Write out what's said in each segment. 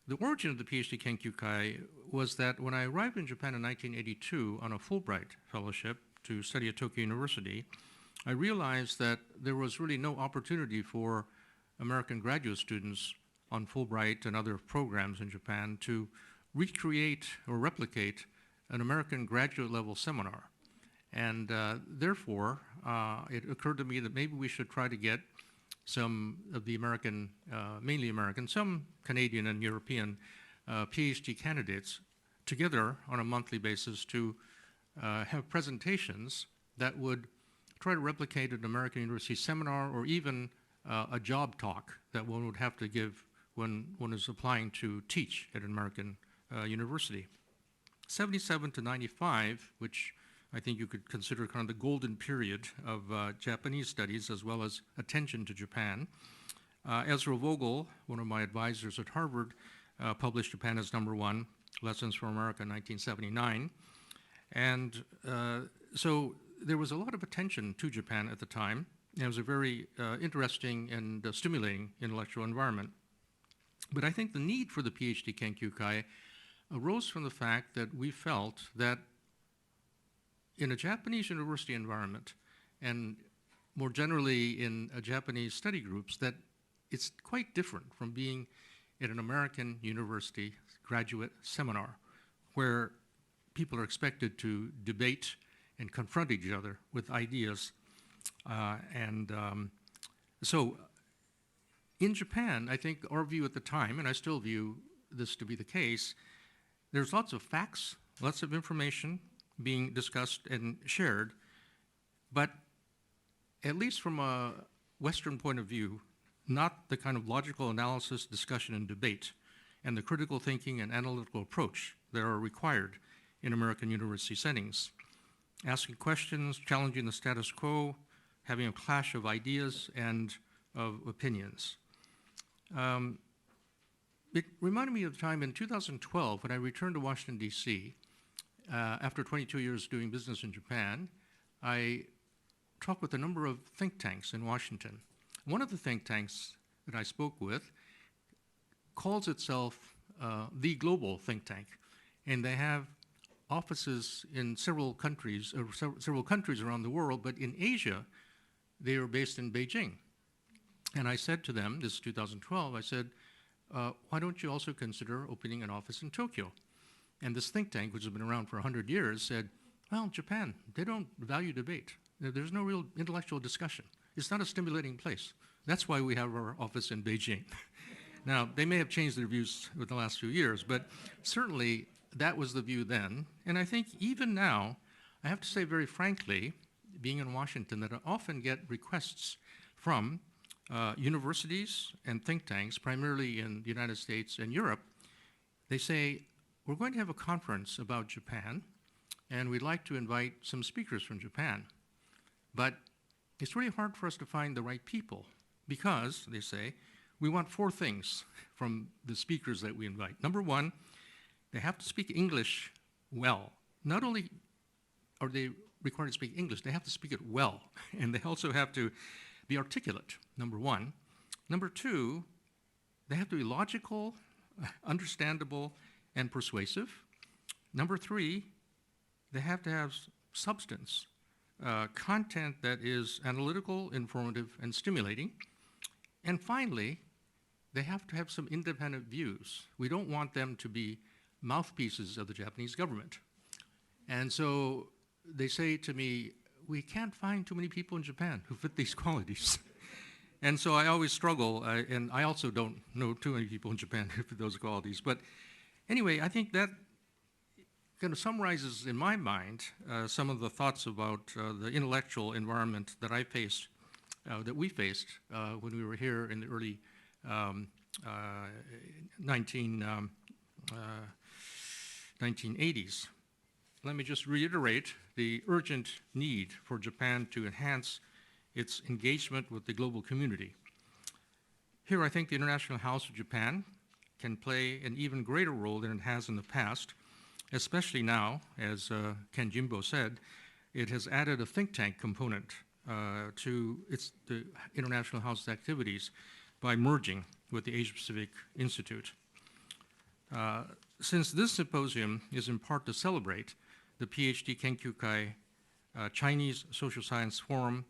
the origin of the PhD Kenkyukai was that when I arrived in Japan in 1982 on a Fulbright fellowship to study at Tokyo University, I realized that there was really no opportunity for American graduate students on Fulbright and other programs in Japan to recreate or replicate an American graduate level seminar. And therefore, it occurred to me that maybe we should try to get some of the American, mainly American, some Canadian and European PhD candidates together on a monthly basis to have presentations that would try to replicate an American university seminar or even a job talk that one would have to give when one is applying to teach at an American university. 77 to 95, which I think you could consider kind of the golden period of Japanese studies as well as attention to Japan. Ezra Vogel, one of my advisors at Harvard, published Japan as #1, Lessons from America in 1979. And so there was a lot of attention to Japan at the time. It was a very interesting and stimulating intellectual environment. But I think the need for the PhD Kenkyukai arose from the fact that we felt that in a Japanese university environment, and more generally in Japanese study groups, that it's quite different from being at an American university graduate seminar, where people are expected to debate and confront each other with ideas. So in Japan, I think our view at the time, and I still view this to be the case, there's lots of facts, lots of information being discussed and shared, but at least from a Western point of view, not the kind of logical analysis, discussion, and debate, and the critical thinking and analytical approach that are required in American university settings. Asking questions, challenging the status quo, having a clash of ideas and of opinions. It reminded me of the time in 2012 when I returned to Washington, D.C. After 22 years doing business in Japan. I talked with a number of think tanks in Washington. One of the think tanks that I spoke with calls itself the Global Think Tank, and they have offices in several countries around the world, but in Asia, they are based in Beijing. And I said to them, this is 2012, I said, why don't you also consider opening an office in Tokyo? And this think tank, which has been around for 100 years, said, well, Japan, they don't value debate. There's no real intellectual discussion. It's not a stimulating place. That's why we have our office in Beijing. Now, they may have changed their views with the last few years, but certainly that was the view then. And I think even now, I have to say very frankly, being in Washington, that I often get requests from universities and think tanks, primarily in the United States and Europe. They say, we're going to have a conference about Japan, and we'd like to invite some speakers from Japan. But it's really hard for us to find the right people because, they say, we want 4 things from the speakers that we invite. Number 1, they have to speak English well. Not only are they required to speak English, they have to speak it well. And they also have to be articulate, number 1. Number 2, they have to be logical, understandable, and persuasive. Number 3, they have to have substance, content that is analytical, informative, and stimulating. And finally, they have to have some independent views. We don't want them to be mouthpieces of the Japanese government. And so they say to me, we can't find too many people in Japan who fit these qualities. And so I always struggle, and I also don't know too many people in Japan who fit those qualities. But anyway, I think that kind of summarizes in my mind some of the thoughts about the intellectual environment that I faced, that we faced when we were here in the early 1980s. Let me just reiterate the urgent need for Japan to enhance its engagement with the global community. Here, I think the International House of Japan can play an even greater role than it has in the past, especially now, as Ken Jimbo said, it has added a think tank component to the International House's activities by merging with the Asia Pacific Institute. Since this symposium is in part to celebrate the PhD Kenkyukai Chinese Social Science Forum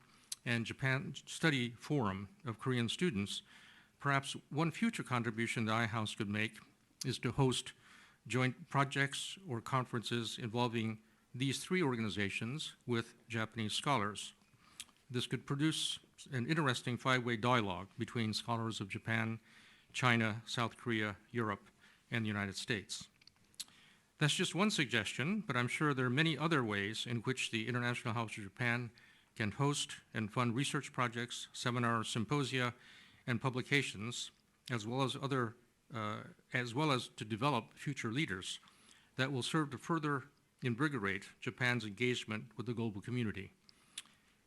and Japan Study Forum of Korean students, perhaps one future contribution the iHouse could make is to host joint projects or conferences involving these three organizations with Japanese scholars. This could produce an interesting five-way dialogue between scholars of Japan, China, South Korea, Europe, and the United States. That's just one suggestion, but I'm sure there are many other ways in which the International House of Japan can host and fund research projects, seminars, symposia, and publications, as well as to develop future leaders that will serve to further invigorate Japan's engagement with the global community.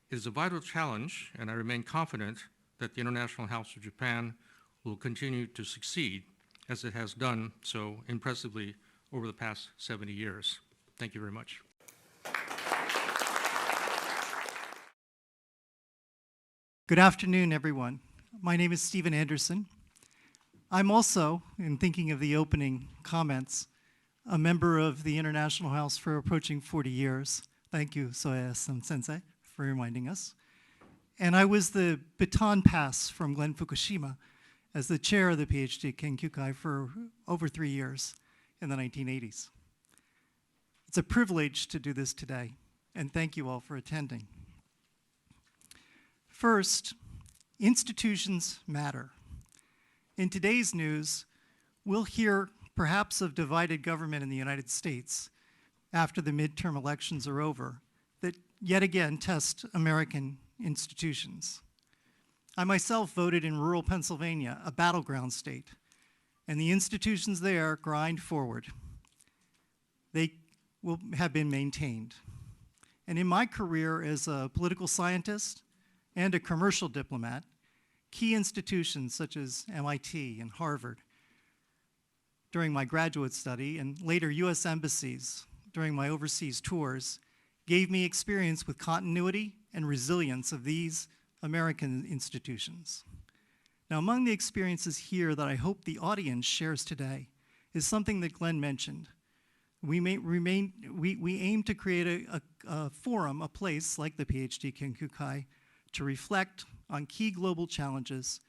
It is a vital challenge, and I remain confident that the International House of Japan will continue to succeed as it has done so impressively over the past 70 years. Thank you very much. Good afternoon, everyone. My name is Stephen Anderson. I'm also, in thinking of the opening comments, a member of the International House for approaching 40 years. Thank you, Soya-san Sensei, for reminding us. And I was the baton pass from Glenn Fukushima as the chair of the PhD Kenkyukai for over 3 years in the 1980s. It's a privilege to do this today, and thank you all for attending. First, institutions matter. In today's news, we'll hear perhaps of divided government in the United States after the midterm elections are over that yet again test American institutions. I myself voted in rural Pennsylvania, a battleground state, and the institutions there grind forward. They will have been maintained. And in my career as a political scientist and a commercial diplomat, key institutions such as MIT and Harvard during my graduate study and later US embassies during my overseas tours gave me experience with continuity and resilience of these American institutions. Now, among the experiences here that I hope the audience shares today is something that Glenn mentioned. We aim to create a forum, a place like the PhD Kenkyukai, to reflect on key global challenges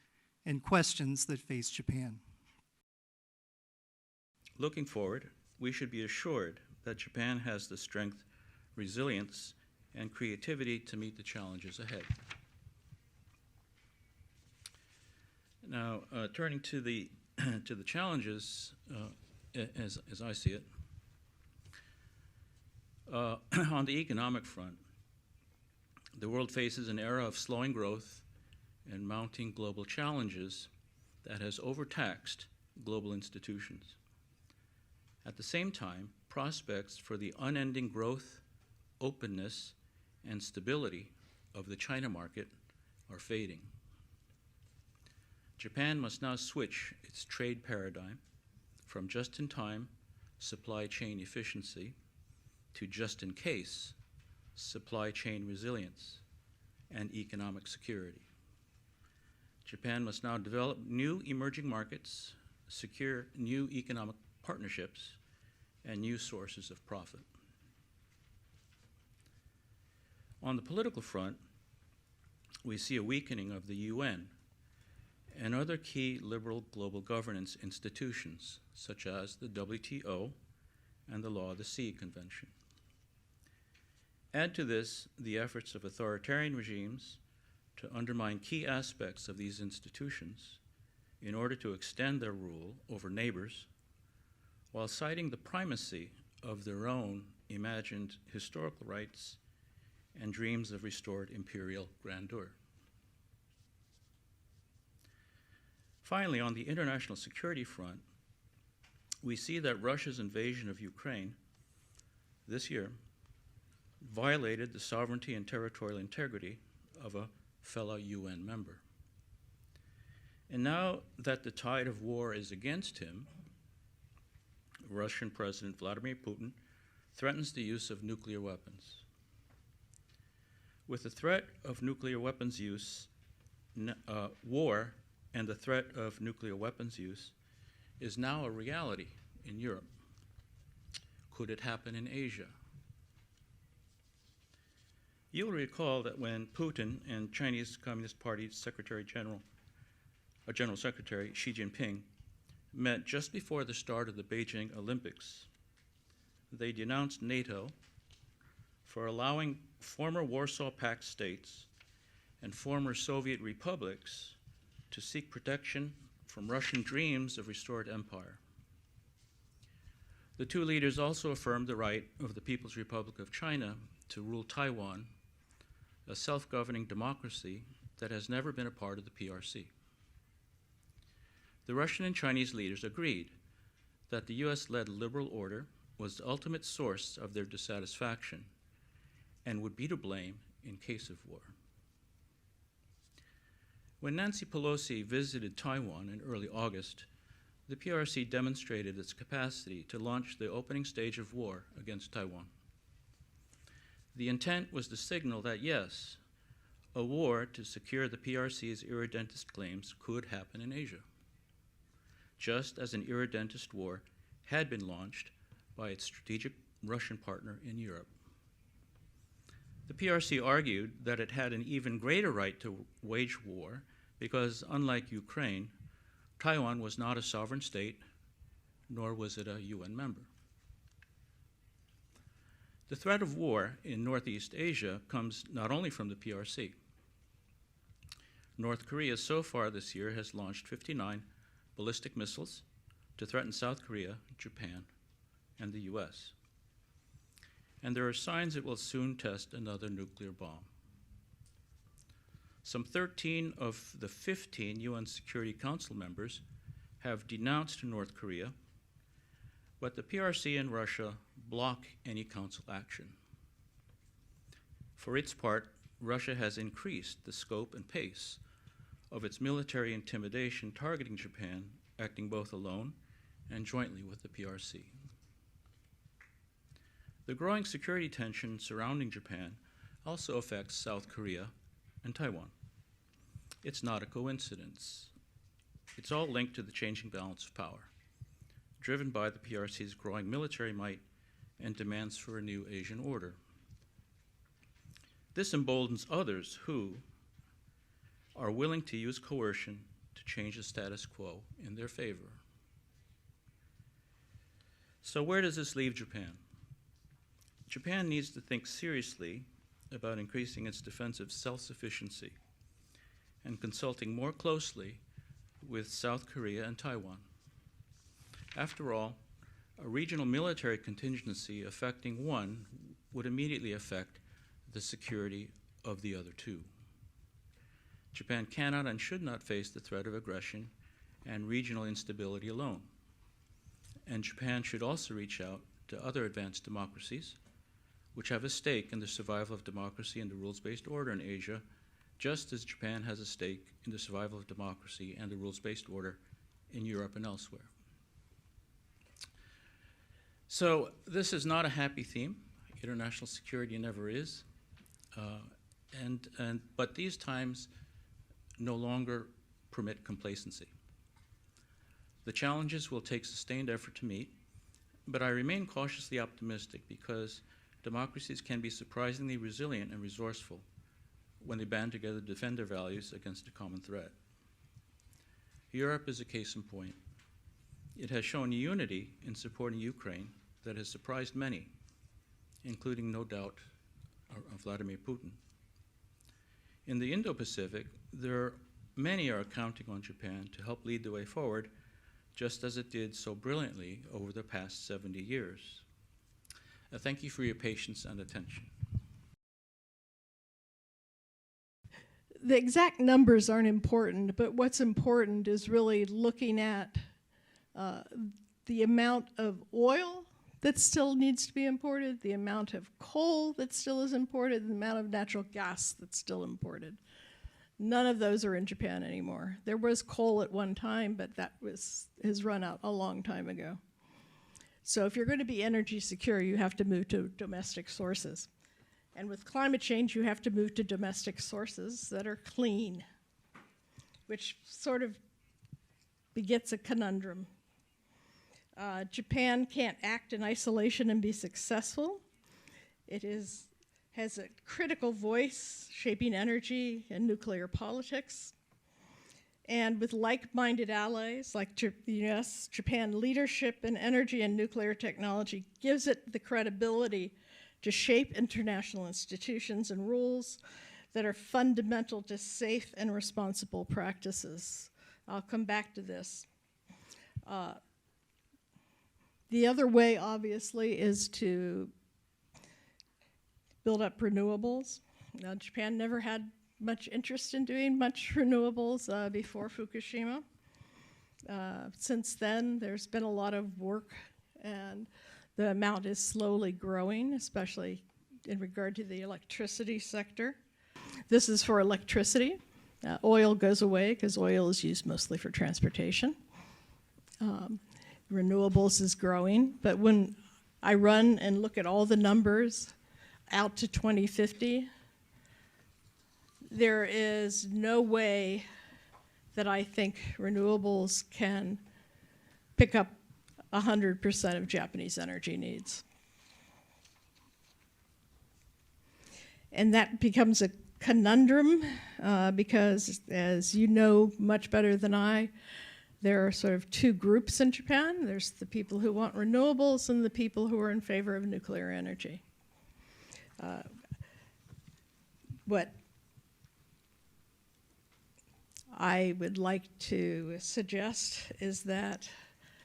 and questions that face Japan. Looking forward, we should be assured that Japan has the strength, resilience, and creativity to meet the challenges ahead. Now, turning to the challenges, as I see it, on the economic front, the world faces an era of slowing growth and mounting global challenges that has overtaxed global institutions. At the same time, prospects for the unending growth, openness, and stability of the China market are fading. Japan must now switch its trade paradigm from just-in-time supply chain efficiency to just-in-case supply chain resilience and economic security. Japan must now develop new emerging markets, secure new economic partnerships, and new sources of profit. On the political front, we see a weakening of the UN and other key liberal global governance institutions, such as the WTO and the Law of the Sea Convention. Add to this the efforts of authoritarian regimes to undermine key aspects of these institutions in order to extend their rule over neighbors, while citing the primacy of their own imagined historical rights and dreams of restored imperial grandeur. Finally, on the international security front, we see that Russia's invasion of Ukraine this year violated the sovereignty and territorial integrity of a fellow UN member. And now that the tide of war is against him, Russian President Vladimir Putin threatens the use of nuclear weapons. With the threat of nuclear weapons use, war and the threat of nuclear weapons use is now a reality in Europe? Could it happen in Asia? You'll recall that when Putin and Chinese Communist Party General Secretary Xi Jinping met just before the start of the Beijing Olympics, they denounced NATO for allowing former Warsaw Pact states and former Soviet republics to seek protection from Russian dreams of restored empire. The two leaders also affirmed the right of the People's Republic of China to rule Taiwan, a self-governing democracy that has never been a part of the PRC. The Russian and Chinese leaders agreed that the US-led liberal order was the ultimate source of their dissatisfaction and would be to blame in case of war. When Nancy Pelosi visited Taiwan in early August, the PRC demonstrated its capacity to launch the opening stage of war against Taiwan. The intent was to signal that, yes, a war to secure the PRC's irredentist claims could happen in Asia, just as an irredentist war had been launched by its strategic Russian partner in Europe. The PRC argued that it had an even greater right to wage war because, unlike Ukraine, Taiwan was not a sovereign state, nor was it a UN member. The threat of war in Northeast Asia comes not only from the PRC. North Korea so far this year has launched 59 ballistic missiles to threaten South Korea, Japan, and the US. And there are signs it will soon test another nuclear bomb. Some 13 of the 15 UN Security Council members have denounced North Korea, but the PRC and Russia block any council action. For its part, Russia has increased the scope and pace of its military intimidation targeting Japan, acting both alone and jointly with the PRC. The growing security tension surrounding Japan also affects South Korea and Taiwan. It's not a coincidence. It's all linked to the changing balance of power, driven by the PRC's growing military might and demands for a new Asian order. This emboldens others who are willing to use coercion to change the status quo in their favor. So where does this leave Japan? Japan needs to think seriously about increasing its defensive self-sufficiency and consulting more closely with South Korea and Taiwan. After all, a regional military contingency affecting one would immediately affect the security of the other two. Japan cannot and should not face the threat of aggression and regional instability alone. And Japan should also reach out to other advanced democracies, which have a stake in the survival of democracy and the rules-based order in Asia, just as Japan has a stake in the survival of democracy and the rules-based order in Europe and elsewhere. So this is not a happy theme. International security never is. But these times no longer permit complacency. The challenges will take sustained effort to meet, but I remain cautiously optimistic because democracies can be surprisingly resilient and resourceful when they band together to defend their values against a common threat. Europe is a case in point. It has shown unity in supporting Ukraine that has surprised many, including, no doubt, Vladimir Putin. In the Indo-Pacific, many are counting on Japan to help lead the way forward, just as it did so brilliantly over the past 70 years. Thank you for your patience and attention. The exact numbers aren't important, but what's important is really looking at the amount of oil that still needs to be imported, the amount of coal that still is imported, and the amount of natural gas that's still imported. None of those are in Japan anymore. There was coal at one time, but that has run out a long time ago. So if you're going to be energy secure, you have to move to domestic sources. And with climate change, you have to move to domestic sources that are clean, which sort of begets a conundrum. Japan can't act in isolation and be successful. It has a critical voice shaping energy and nuclear politics. And with like-minded allies like the US, Japan leadership in energy and nuclear technology gives it the credibility to shape international institutions and rules that are fundamental to safe and responsible practices. I'll come back to this. The other way, obviously, is to build up renewables. Now, Japan never had much interest in doing much renewables before Fukushima. Since then, there's been a lot of work, and the amount is slowly growing, especially in regard to the electricity sector. This is for electricity. Oil goes away because oil is used mostly for transportation. Renewables is growing, but when I run and look at all the numbers out to 2050, there is no way that I think renewables can pick up 100% of Japanese energy needs. And that becomes a conundrum because, as you know much better than I, there are sort of two groups in Japan. There's the people who want renewables and the people who are in favor of nuclear energy. What I would like to suggest is that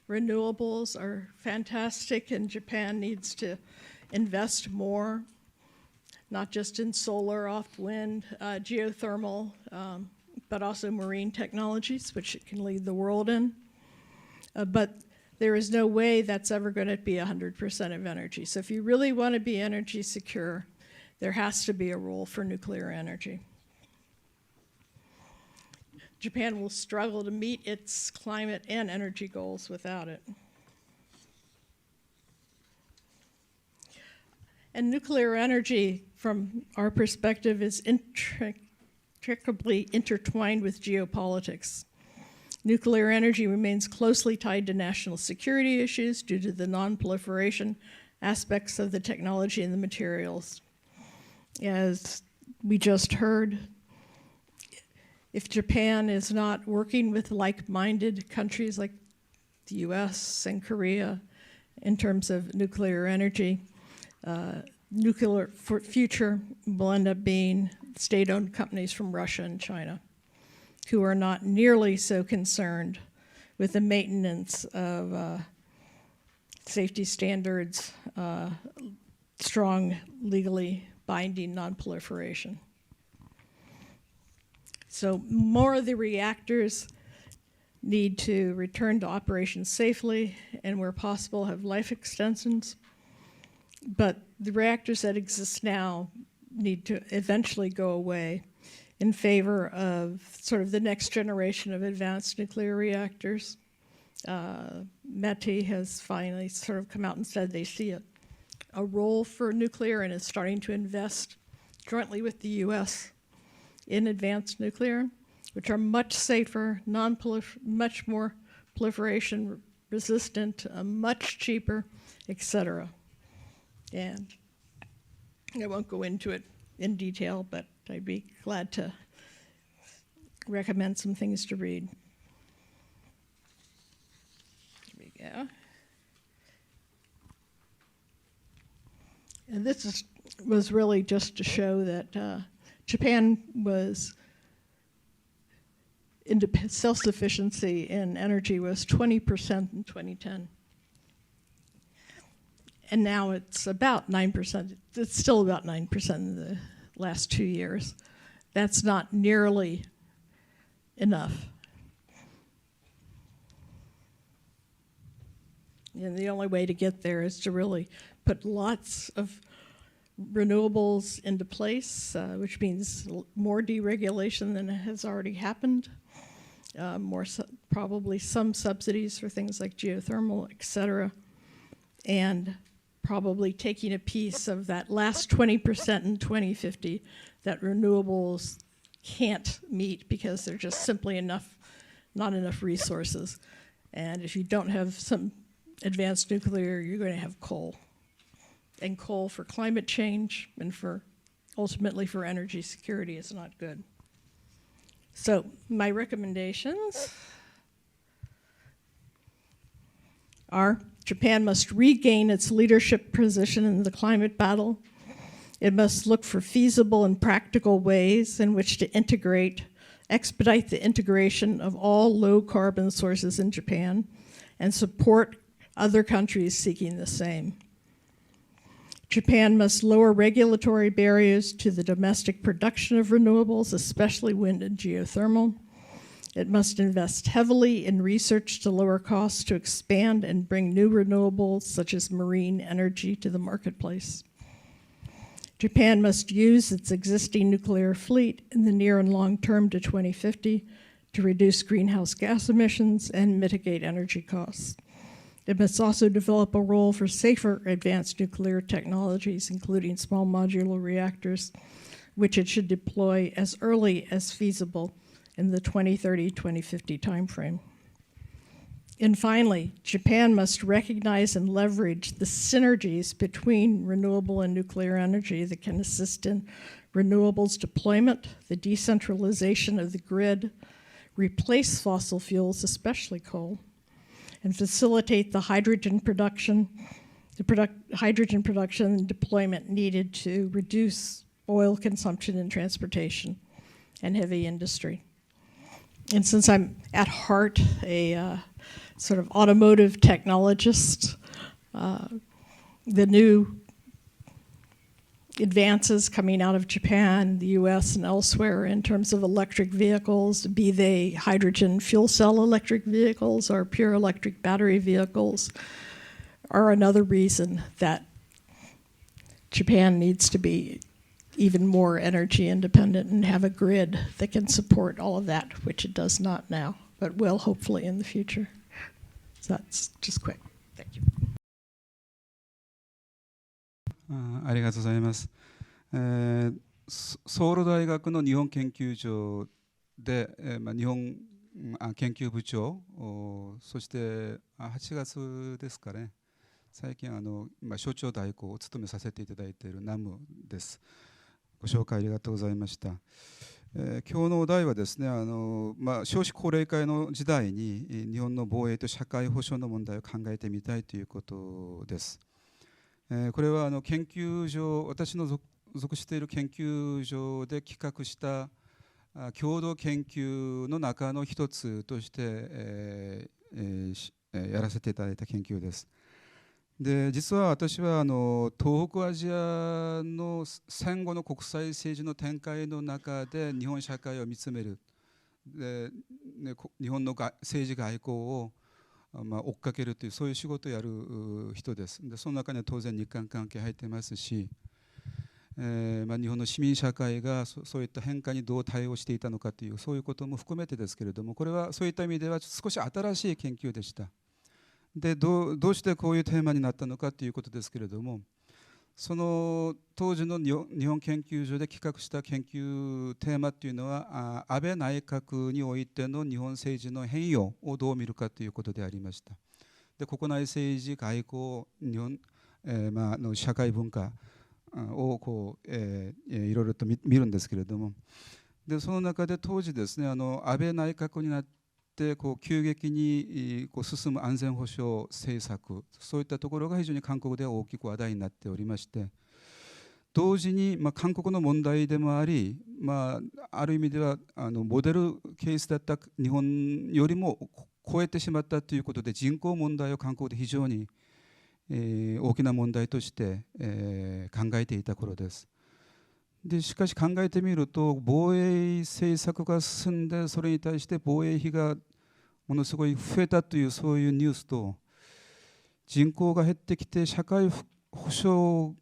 renewables are fantastic and Japan needs to invest more, not just in solar, off wind, geothermal, but also marine technologies, which it can lead the world in. But there is no way that's ever going to be 100% of energy. So if you really want to be energy secure, there has to be a role for nuclear energy. Japan will struggle to meet its climate and energy goals without it. And nuclear energy, from our perspective, is intricately intertwined with geopolitics. Nuclear energy remains closely tied to national security issues due to the non-proliferation aspects of the technology and the materials. As we just heard, if Japan is not working with like-minded countries like the US and Korea in terms of nuclear energy, nuclear future will end up being state-owned companies from Russia and China who are not nearly so concerned with the maintenance of safety standards, strong, legally binding non-proliferation. So more of the reactors need to return to operation safely and where possible have life extensions. But the reactors that exist now need to eventually go away in favor of sort of the next generation of advanced nuclear reactors. METI has finally sort of come out and said they see a role for nuclear and is starting to invest jointly with the US in advanced nuclear, which are much safer, much more proliferation resistant, much cheaper, etc. And I won't go into it in detail, but I'd be glad to recommend some things to read. Here we go. And this was really just to show that Japan was self-sufficiency in energy was 20% in 2010. And now it's about 9%. It's still about 9% in the last 2 years. That's not nearly enough. And the only way to get there is to really put lots of renewables into place, which means more deregulation than has already happened, probably some subsidies for things like geothermal, et cetera, and probably taking a piece of that last 20% in 2050 that renewables can't meet because they're just simply not enough resources. And if you don't have some advanced nuclear, you're going to have coal. And coal for climate change and for ultimately for energy security is not good. So my recommendations are Japan must regain its leadership position in the climate battle. It must look for feasible and practical ways in which to expedite the integration of all low carbon sources in Japan and support other countries seeking the same. Japan must lower regulatory barriers to the domestic production of renewables, especially wind and geothermal. It must invest heavily in research to lower costs to expand and bring new renewables, such as marine energy, to the marketplace. Japan must use its existing nuclear fleet in the near and long term to 2050 to reduce greenhouse gas emissions and mitigate energy costs. It must also develop a role for safer advanced nuclear technologies, including small modular reactors, which it should deploy as early as feasible in the 2030-2050 timeframe. And finally, Japan must recognize and leverage the synergies between renewable and nuclear energy that can assist in renewables deployment, the decentralization of the grid, replace fossil fuels, especially coal, and facilitate the hydrogen production and deployment needed to reduce oil consumption in transportation and heavy industry. And since I'm at heart a sort of automotive technologist, the new advances coming out of Japan, the US, and elsewhere in terms of electric vehicles, be they hydrogen fuel cell electric vehicles or pure electric battery vehicles, are another reason that Japan needs to be even more energy independent and have a grid that can support all of that, which it does not now, but will hopefully in the future. So that's just quick. Thank you. ありがとうございます。ソウル大学の日本研究所で、日本研究部長、そして8月ですかね、最近所長代行を務めさせていただいているナムです。ご紹介ありがとうございました。今日のお題はですね、少子高齢化の時代に日本の防衛と社会保障の問題を考えてみたいということです。これは研究所、私の属している研究所で企画した共同研究の中の一つとして、やらせていただいた研究です。で、実は私は東北アジアの戦後の国際政治の展開の中で日本社会を見つめる、で日本の政治外交を追っかけるという、そういう仕事をやる人です。でその中には当然日韓関係入ってますし、日本の市民社会がそういった変化にどう対応していたのかという、そういうことも含めてですけれども、これはそういった意味では少し新しい研究でした。でどうしてこういうテーマになったのかということですけれども、その当時の日本研究所で企画した研究テーマというのは、安倍内閣においての日本政治の変容をどう見るかということでありました。で国内政治、外交、日本、の社会文化をいろいろと見るんですけれども、でその中で当時ですね、安倍内閣になって急激に進む安全保障政策、そういったところが非常に韓国では大きく話題になっておりまして、同時に韓国の問題でもあり、ある意味ではモデルケースだった日本よりも超えてしまったということで、人口問題を韓国で非常に大きな問題として考えていた頃です。でしかし考えてみると、防衛政策が進んで、それに対して防衛費がものすごい増えたという、そういうニュースと、人口が減ってきて社会保障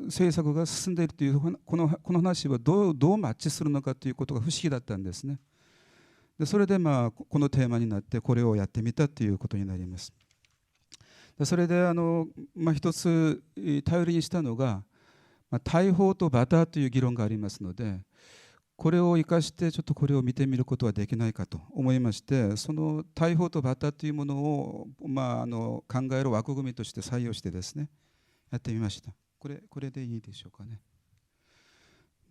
政策が進んでいるという、この話はどうマッチするのかということが不思議だったんですね。でそれでこのテーマになってこれをやってみたということになります。でそれで一つ頼りにしたのが、大砲とバターという議論がありますので、これを生かしてちょっとこれを見てみることはできないかと思いまして、その大砲とバタというものを、考える枠組みとして採用してですね、やってみました。これでいいでしょうかね。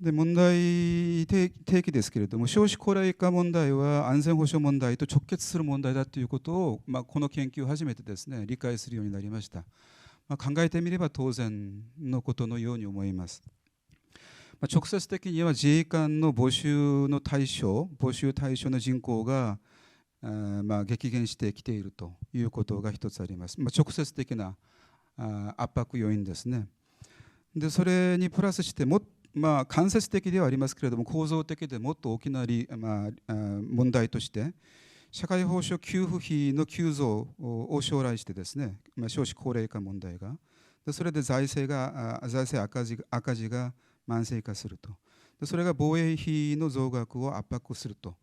で、問題提起ですけれども、少子高齢化問題は安全保障問題と直結する問題だということを、この研究を初めてですね、理解するようになりました。考えてみれば当然のことのように思います。直接的には自衛官の募集対象の人口が激減してきているということが一つあります。直接的な圧迫要因ですね。で、それにプラスして間接的ではありますけれども、構造的でもっと大きな問題として、社会保障給付費の急増を将来してですね、少子高齢化問題が、でそれで財政赤字が慢性化すると。でそれが防衛費の増額を圧迫すると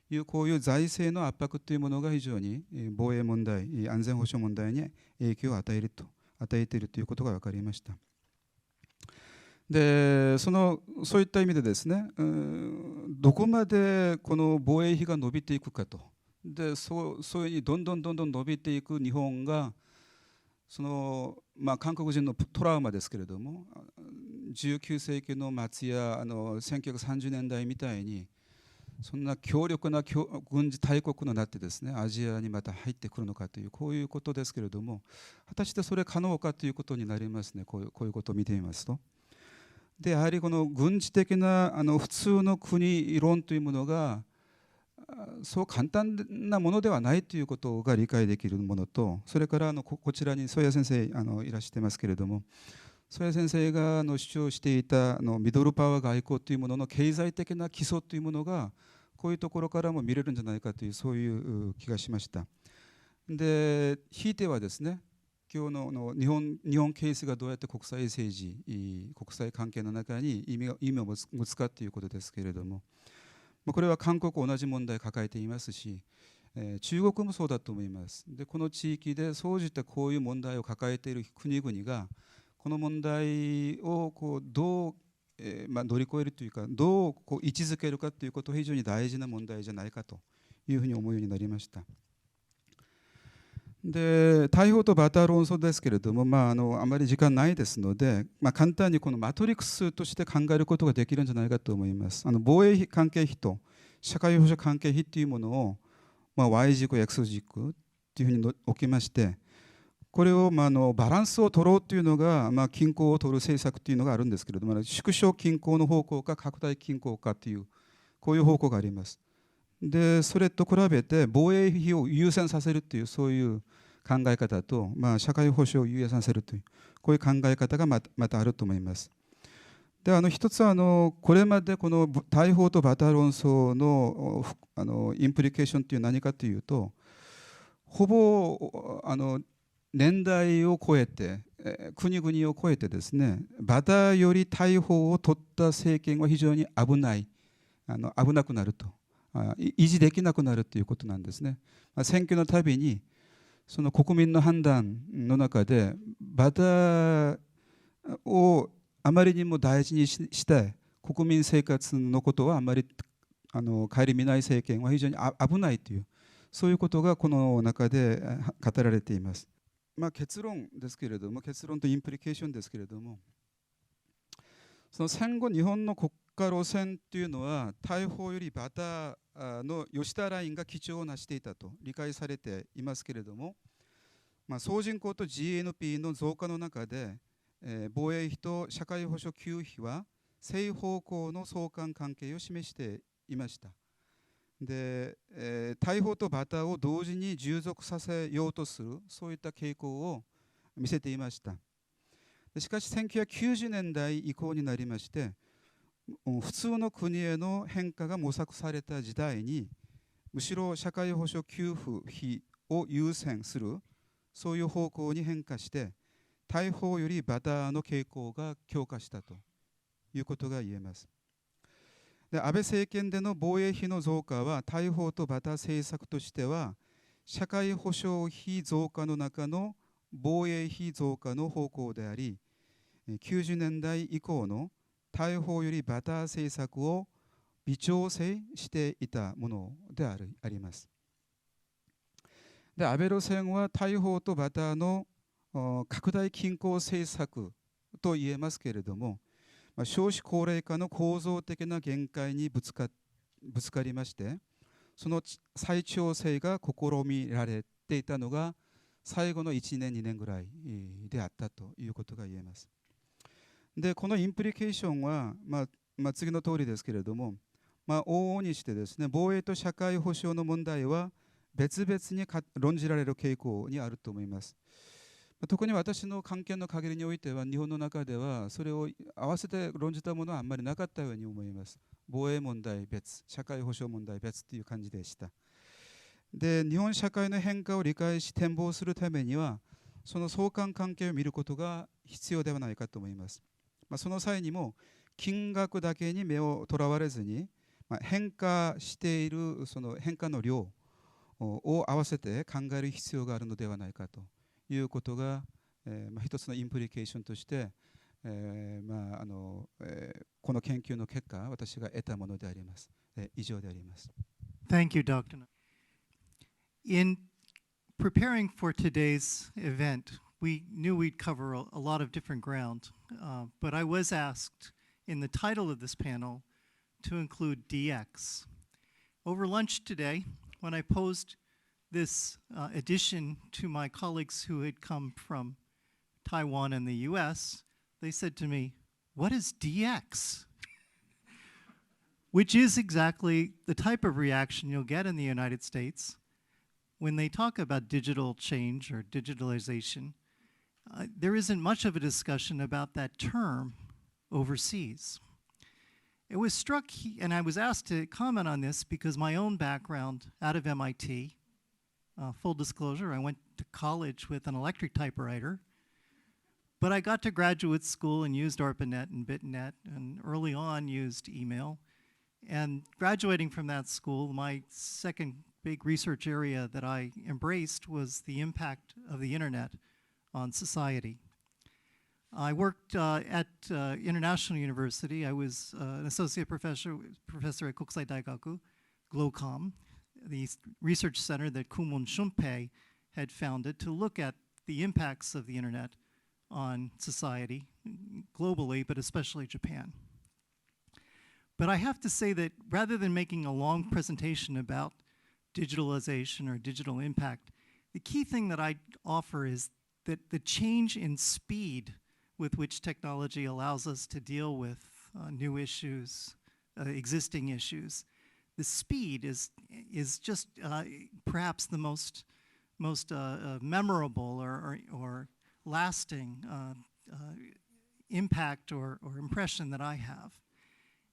いう、こういう財政の圧迫というものが非常に防衛問題、安全保障問題に影響を与えているということが分かりました。でそういった意味でですね、どこまでこの防衛費が伸びていくかと。でそういうふうにどんどん伸びていく日本が、韓国人のトラウマですけれども、19世紀の末や1930年代みたいにそんな強力な軍事大国になってですね、アジアにまた入ってくるのかという、こういうことですけれども、果たしてそれ可能かということになりますね。こういうことを見てみますと。でやはりこの軍事的な普通の国論というものがそう簡単なものではないということが理解できるものと、それからこちらに曽谷先生いらしてますけれども、曽谷先生が主張していたミドルパワー外交というものの経済的な基礎というものがこういうところからも見れるんじゃないかという、そういう気がしました。でひいてはですね、今日の日本ケースがどうやって国際政治、国際関係の中に意味を持つかということですけれども、これは韓国同じ問題を抱えていますし、中国もそうだと思います。でこの地域で総じてこういう問題を抱えている国々がこの問題をどう乗り越えるというか、どう位置づけるかということが非常に大事な問題じゃないかというふうに思うようになりました。で大砲とバター論争ですけれども、あまり時間ないですので、簡単にこのマトリックスとして考えることができるんじゃないかと思います。防衛関係費と社会保障関係費というものを、Y 軸 X 軸というふうに置きまして、これをバランスを取ろうというのが、均衡を取る政策というのがあるんですけれども、縮小均衡の方向か拡大均衡かという、こういう方向があります。でそれと比べて防衛費を優先させるという、そういう考え方と、社会保障を優先させるという、こういう考え方がまたあると思います。で一つはこれまでこの大砲とバター論争のインプリケーションという何かというと、ほぼ年代を超えて、国々を超えてですね、バターより大砲を取った政権は非常に危なくなると、維持できなくなるということなんですね。選挙のたびにその国民の判断の中でバターをあまりにも大事にして国民生活のことはあまり顧みない政権は非常に危ないという、そういうことがこの中で語られています。結論ですけれども、結論とインプリケーションですけれども、その戦後日本の国家路線というのは大砲よりバターの吉田ラインが基調を成していたと理解されていますけれども、総人口と GNP の増加の中で、防衛費と社会保障給付費は正方向の相関関係を示していました。で、大砲とバターを同時に従属させようとする、そういった傾向を見せていました。しかし1990年代以降になりまして、普通の国への変化が模索された時代に、むしろ社会保障給付費を優先する、そういう方向に変化して、大砲よりバターの傾向が強化したということが言えます。で安倍政権での防衛費の増加は大砲とバター政策としては社会保障費増加の中の防衛費増加の方向であり、90年代以降の大砲よりバター政策を微調整していたものであります。で、安倍路線は大砲とバターの拡大均衡政策と言えますけれども、少子高齢化の構造的な限界にぶつかりまして、その再調整が試みられていたのが最後の1年2年ぐらいであったということが言えます。で、このインプリケーションは、次の通りですけれども、往々にしてですね、防衛と社会保障の問題は別々に論じられる傾向にあると思います。特に私の関係の限りにおいては、日本の中ではそれを合わせて論じたものはあんまりなかったように思います。防衛問題別、社会保障問題別という感じでした。で、日本社会の変化を理解し展望するためには、その相関関係を見ることが必要ではないかと思います。その際にも金額だけに目をとらわれずに、変化しているその変化の量を合わせて考える必要があるのではないかということが、一つのインプリケーションとして、この研究の結果、私が得たものであります。以上であります。Thank you, Dr. In preparing for today's event, we knew we'd cover a lot of different ground, but I was asked in the title of this panel to include DX. Over lunch today, when I posed this addition to my colleagues who had come from Taiwan and the US, they said to me, "What is DX?" Which is exactly the type of reaction you'll get in the United States when they talk about digital change or digitalization. There isn't much of a discussion about that term overseas. It was struck, and I was asked to comment on this because my own background out of MIT, full disclosure, I went to college with an electric typewriter, but I got to graduate school and used ARPANET and BitNet, and early on used email. And graduating from that school, my second big research area that I embraced was the impact of the internet on society. I worked at International University. I was an associate professor at Kokusai Daigaku, GLOCOM, the research center that Kumon Shunpei had founded to look at the impacts of the internet on society globally, but especially Japan. But I have to say that rather than making a long presentation about digitalization or digital impact, the key thing that I offer is that the change in speed with which technology allows us to deal with new issues, existing issues, the speed is just perhaps the most memorable or lasting impact or impression that I have.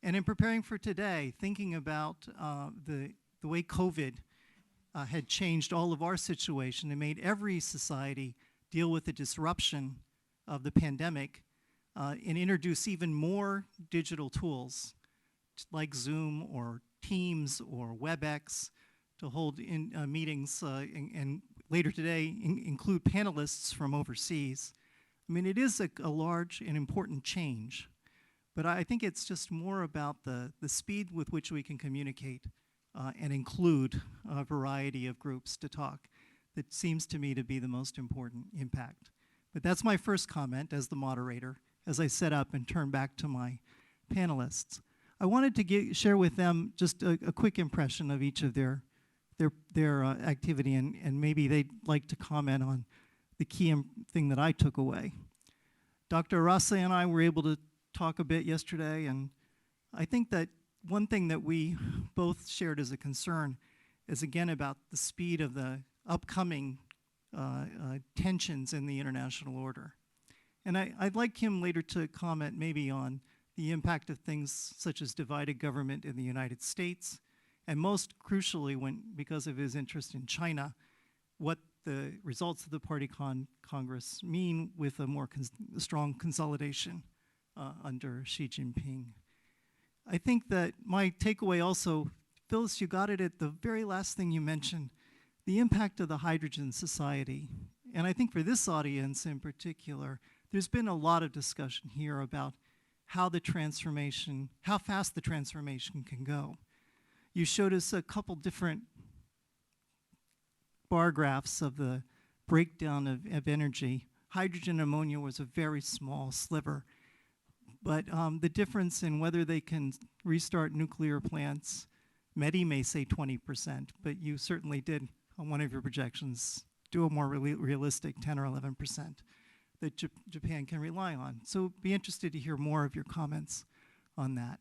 And in preparing for today, thinking about the way COVID had changed all of our situation and made every society deal with the disruption of the pandemic and introduce even more digital tools like Zoom or Teams or WebEx to hold in meetings and later today include panelists from overseas. I mean, it is a large and important change, but I think it's just more about the speed with which we can communicate and include a variety of groups to talk that seems to me to be the most important impact. But that's my first comment as the moderator, as I set up and turn back to my panelists. I wanted to share with them just a quick impression of each of their activity, and maybe they'd like to comment on the key thing that I took away. Dr. Arase and I were able to talk a bit yesterday, and I think that one thing that we both shared as a concern is again about the speed of the upcoming tensions in the international order. And I'd like him later to comment maybe on the impact of things such as divided government in the United States, and most crucially, because of his interest in China, what the results of the Party Congress mean with a more strong consolidation under Xi Jinping. I think that my takeaway also, Phyllis, you got it at the very last thing you mentioned, the impact of the hydrogen society. And I think for this audience in particular, there's been a lot of discussion here about how the transformation, how fast the transformation can go. You showed us a couple different bar graphs of the breakdown of energy. Hydrogen and ammonia was a very small sliver. But the difference in whether they can restart nuclear plants, Mehdi may say 20%, but you certainly did, on one of your projections, do a more realistic 10 or 11% that Japan can rely on. So be interested to hear more of your comments on that.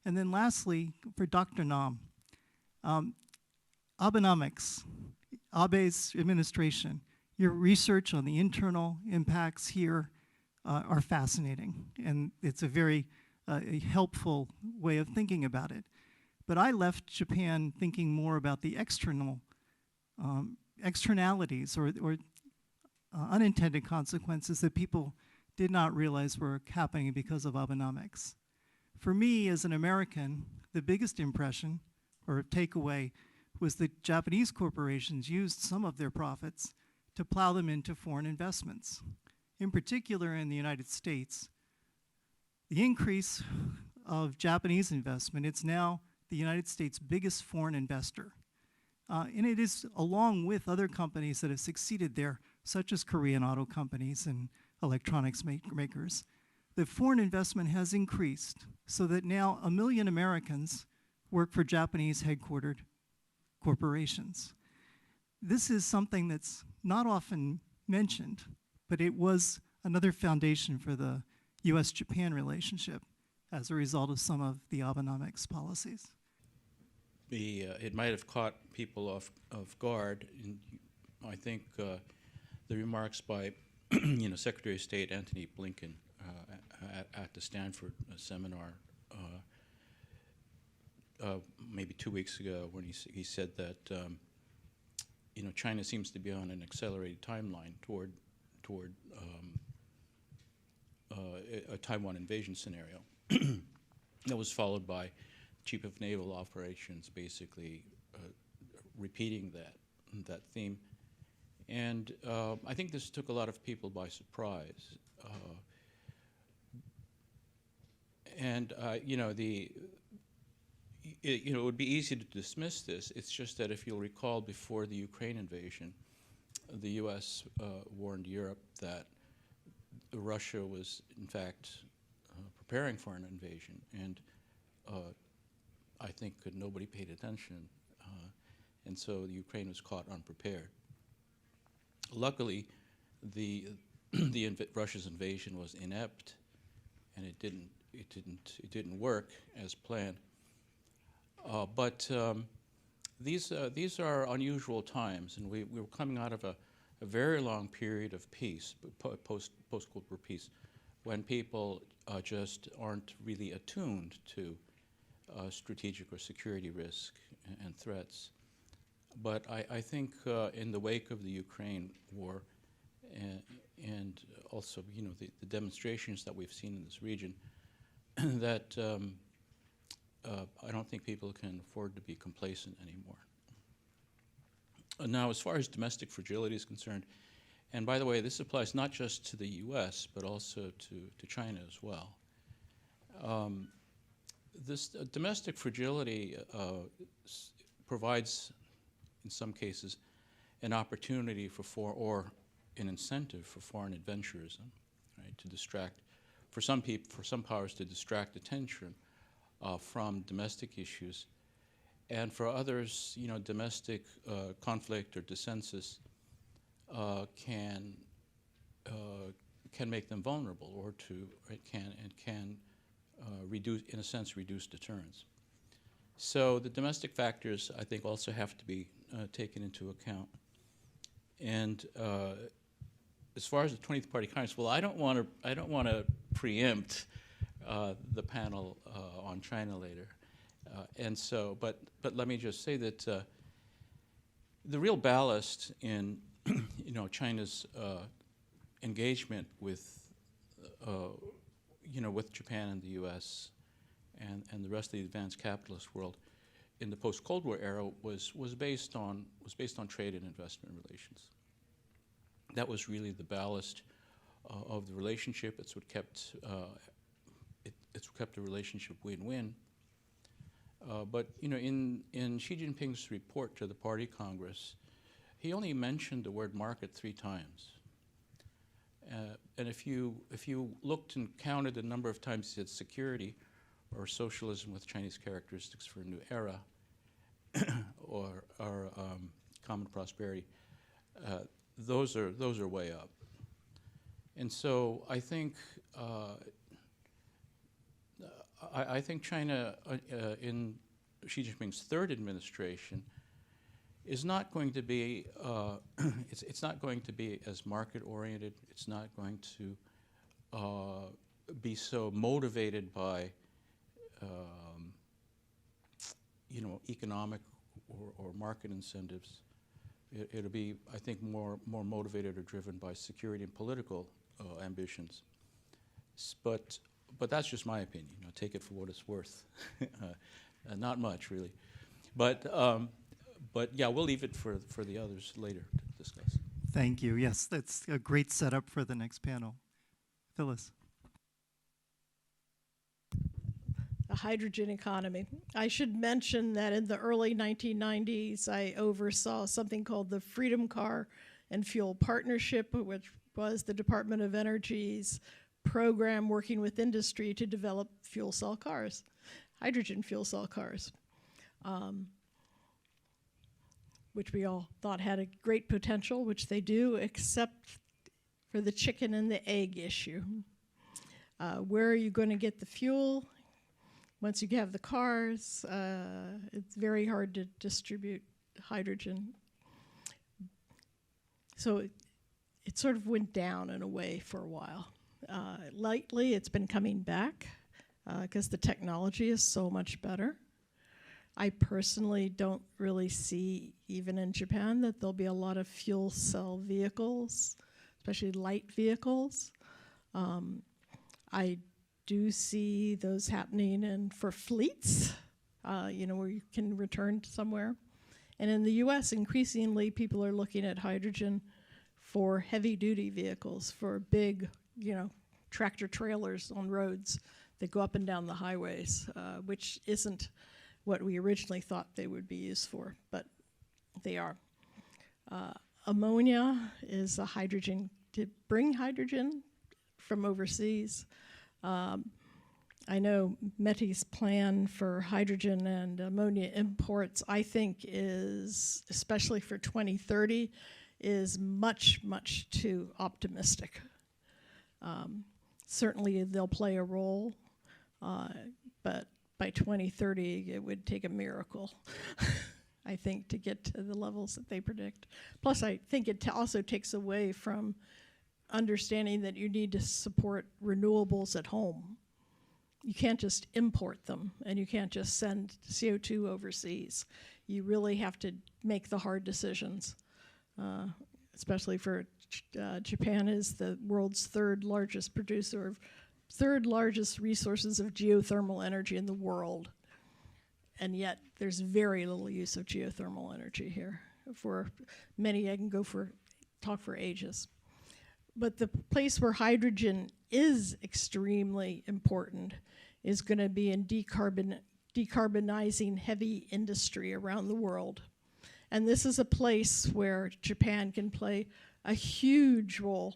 And then lastly, for Dr. Nam, Abenomics, Abe's administration, your research on the internal impacts here are fascinating, and it's a very a helpful way of thinking about it. But I left Japan thinking more about the external externalities or unintended consequences that people did not realize were happening because of Abenomics. For me, as an American, the biggest impression or takeaway was that Japanese corporations used some of their profits to plow them into foreign investments. In particular, in the United States, the increase of Japanese investment, it's now the United States' biggest foreign investor. And it is along with other companies that have succeeded there, such as Korean auto companies and electronics makers. The foreign investment has increased so that now 1 million Americans work for Japanese headquartered corporations. This is something that's not often mentioned, but it was another foundation for the US-Japan relationship as a result of some of the Abenomics policies. It might have caught people off guard. I think the remarks by Secretary of State Antony Blinken at the Stanford seminar maybe 2 weeks ago, when he said that China seems to be on an accelerated timeline toward a Taiwan invasion scenario. That was followed by Chief of Naval Operations basically repeating that theme. And I think this took a lot of people by surprise. It would be easy to dismiss this. It's just that if you'll recall, before the Ukraine invasion, the U.S. warned Europe that Russia was, in fact, preparing for an invasion, and I think nobody paid attention, and so the Ukraine was caught unprepared. Luckily, Russia's invasion was inept, and it didn't work as planned. But these are unusual times, and we're coming out of a very long period of peace, post-Cold War peace, when people just aren't really attuned to strategic or security risk and threats. But I think in the wake of the Ukraine war and also the demonstrations that we've seen in this region, that I don't think people can afford to be complacent anymore. Now, as far as domestic fragility is concerned, and by the way, this applies not just to the U.S., but also to China as well. This domestic fragility provides, in some cases, an opportunity or an incentive for foreign adventurism, right? To distract, for some powers to distract attention from domestic issues, and for others, domestic conflict or dissensus can make them vulnerable, or can reduce, in a sense, reduce deterrence. So the domestic factors, I think, also have to be taken into account. And as far as the 20th Party Congress, well, I don't want to preempt the panel on China later, and so, but let me just say that the real ballast in China's engagement with Japan and the U.S. and the rest of the advanced capitalist world in the post-Cold War era was based on trade and investment relations. That was really the ballast of the relationship. It's what kept it's kept a relationship win-win. But in Xi Jinping's report to the Party Congress, he only mentioned the word market 3 times. And if you looked and counted the number of times he said security or socialism with Chinese characteristics for a new era, or common prosperity, those are way up. And so I think China in Xi Jinping's 3rd administration is not going to be it's not going to be as market oriented. It's not going to be so motivated by economic or market incentives. It'll be, I think, more motivated or driven by security and political ambitions. But that's just my opinion. Take it for what it's worth. Not much, really. But yeah, we'll leave it for the others later to discuss. Thank you. Yes, that's a great setup for the next panel. Phyllis. The hydrogen economy. I should mention that in the early 1990s, I oversaw something called the Freedom Car and Fuel Partnership, which was the Department of Energy's program working with industry to develop fuel cell cars, hydrogen fuel cell cars, which we all thought had a great potential, which they do, except for the chicken and the egg issue. Where are you going to get the fuel? Once you have the cars, it's very hard to distribute hydrogen. So it sort of went down in a way for a while. Lately, it's been coming back because the technology is so much better. I personally don't really see, even in Japan, that there'll be a lot of fuel cell vehicles, especially light vehicles. I do see those happening for fleets, where you can return to somewhere. And in the US, increasingly, people are looking at hydrogen for heavy-duty vehicles, for big, tractor trailers on roads that go up and down the highways, which isn't what we originally thought they would be used for, but they are. Ammonia is a hydrogen, to bring hydrogen from overseas. I know METI's plan for hydrogen and ammonia imports, I think, is, especially for 2030, is much, much too optimistic. Certainly they'll play a role, but by 2030 it would take a miracle, I think, to get to the levels that they predict. Plus, I think it also takes away from understanding that you need to support renewables at home. You can't just import them, and you can't just send CO2 overseas. You really have to make the hard decisions, especially for Japan is the world's 3rd largest producer of 3rd largest resources of geothermal energy in the world. And yet there's very little use of geothermal energy here. For many, I can talk for ages. But the place where hydrogen is extremely important is going to be in decarbonizing heavy industry around the world. And this is a place where Japan can play a huge role.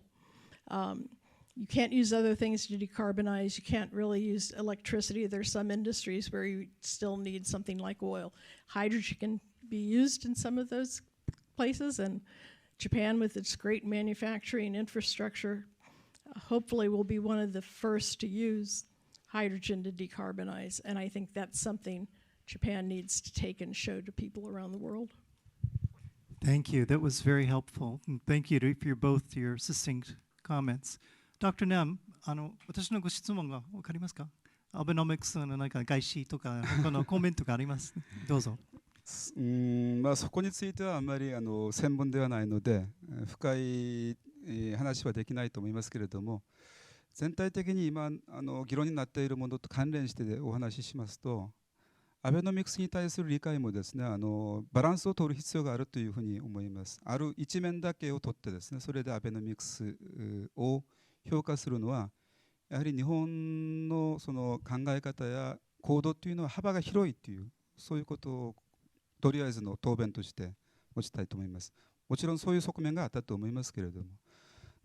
You can't use other things to decarbonize. You can't really use electricity. There's some industries where you still need something like oil. Hydrogen can be used in some of those places, and Japan, with its great manufacturing infrastructure, hopefully will be one of the first to use hydrogen to decarbonize. And I think that's something Japan needs to take and show to people around the world. Thank you. That was very helpful. And thank you for both your succinct comments. Dr. Nam, 私のご質問が分かりますか？アベノミクスの外資とか他のコメントがあります。どうぞ。そこについてはあまり専門ではないので深い話はできないと思いますけれども、全体的に今議論になっているものと関連してお話ししますと、アベノミクスに対する理解もですね、バランスを取る必要があるというふうに思います。ある一面だけを取ってですね、それでアベノミクスを評価するのはやはり日本のその考え方や行動というのは幅が広いという、そういうことをとりあえずの答弁として持ちたいと思います。もちろんそういう側面があったと思いますけれども、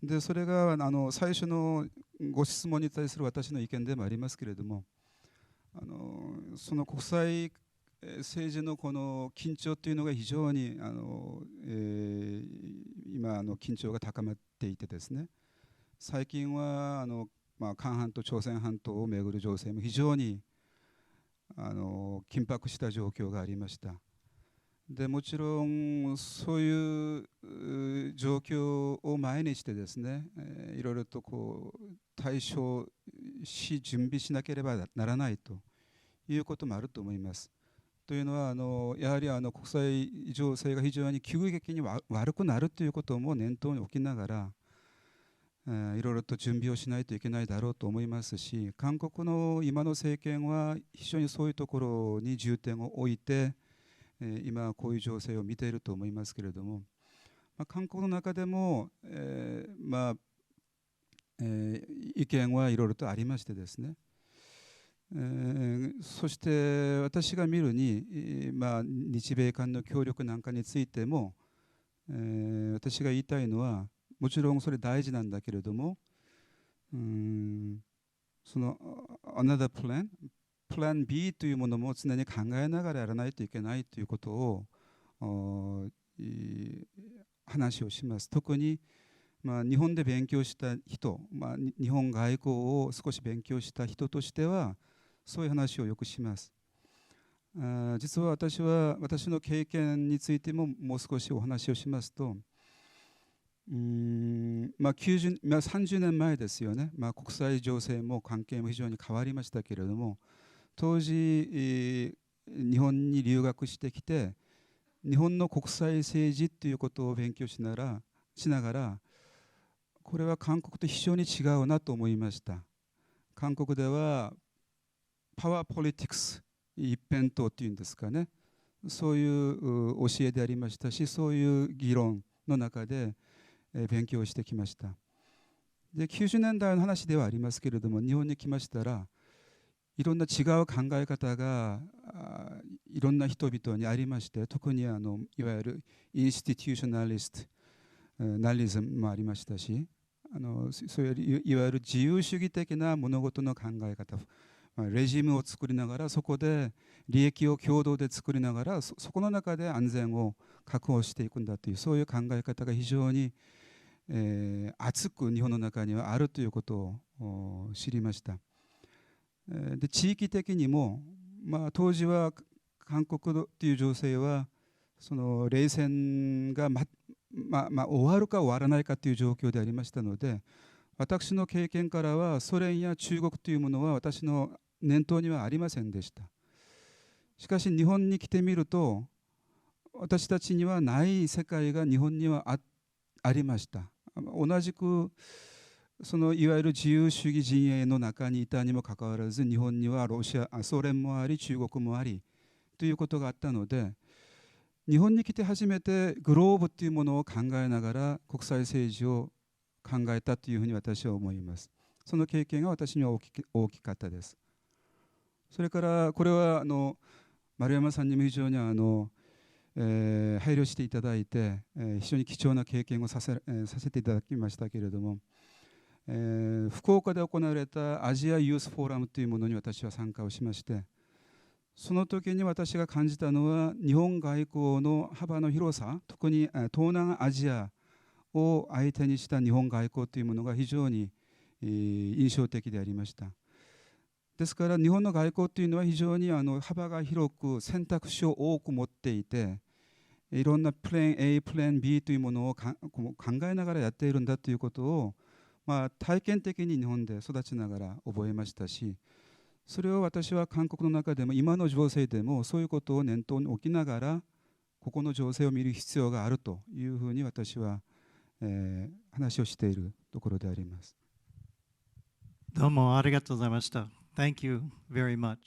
でそれが最初のご質問に対する私の意見でもありますけれども、その国際政治のこの緊張というのが非常に今緊張が高まっていてですね、最近は韓半島、朝鮮半島をめぐる情勢も非常に緊迫した状況がありました。でもちろんそういう状況を前にしてですね、いろいろとこう対処し準備しなければならないということもあると思います。というのはやはり国際情勢が非常に急激に悪くなるということも念頭に置きながら、いろいろと準備をしないといけないだろうと思いますし、韓国の今の政権は非常にそういうところに重点を置いて、今こういう情勢を見ていると思いますけれども、韓国の中でも、意見はいろいろとありましてですね、そして私が見るに、日米韓の協力なんかについても、私が言いたいのはもちろんそれ大事なんだけれども、その another plan B というものも常に考えながらやらないといけないということを話をします。特に、日本で勉強した人、日本外交を少し勉強した人としてはそういう話をよくします。実は私の経験についてももう少しお話をしますと、30年前ですよね、国際情勢も関係も非常に変わりましたけれども、当時、日本に留学してきて日本の国際政治ということを勉強しながら、これは韓国と非常に違うなと思いました。韓国ではパワーポリティクス一辺倒というんですかね、そういう教えでありましたし、そういう議論の中で勉強してきました。で90年代の話ではありますけれども、日本に来ましたらいろんな違う考え方がいろんな人々にありまして、特にいわゆるインスティテューショナリストナリズムもありましたし、そういういわゆる自由主義的な物事の考え方、レジームを作りながら、そこで利益を共同で作りながら、そこの中で安全を確保していくんだという、そういう考え方が非常に、熱く日本の中にはあるということを知りました。で地域的にも、当時は韓国という情勢はその冷戦が、終わるか終わらないかという状況でありましたので、私の経験からはソ連や中国というものは私の念頭にはありませんでした。しかし日本に来てみると、私たちにはない世界が日本には ありました。同じくそのいわゆる自由主義陣営の中にいたにもかかわらず、日本にはソ連もあり中国もありということがあったので、日本に来て初めてグローブというものを考えながら国際政治を考えたというふうに私は思います。その経験が私には大きかったです。それからこれは丸山さんにも非常に配慮していただいて、非常に貴重な経験をさせていただきましたけれども、福岡で行われたアジアユースフォーラムというものに私は参加をしまして、その時に私が感じたのは、日本外交の幅の広さ、特に東南アジアを相手にした日本外交というものが非常に印象的でありました。ですから日本の外交というのは非常に幅が広く選択肢を多く持っていて、いろんなプレーン A、プレーン B というものを考えながらやっているんだということを、体験的に日本で育ちながら覚えましたし、それを私は韓国の中でも今の情勢でもそういうことを念頭に置きながら、ここの情勢を見る必要があるというふうに私は、話をしているところであります。どうもありがとうございました。Thank you very much.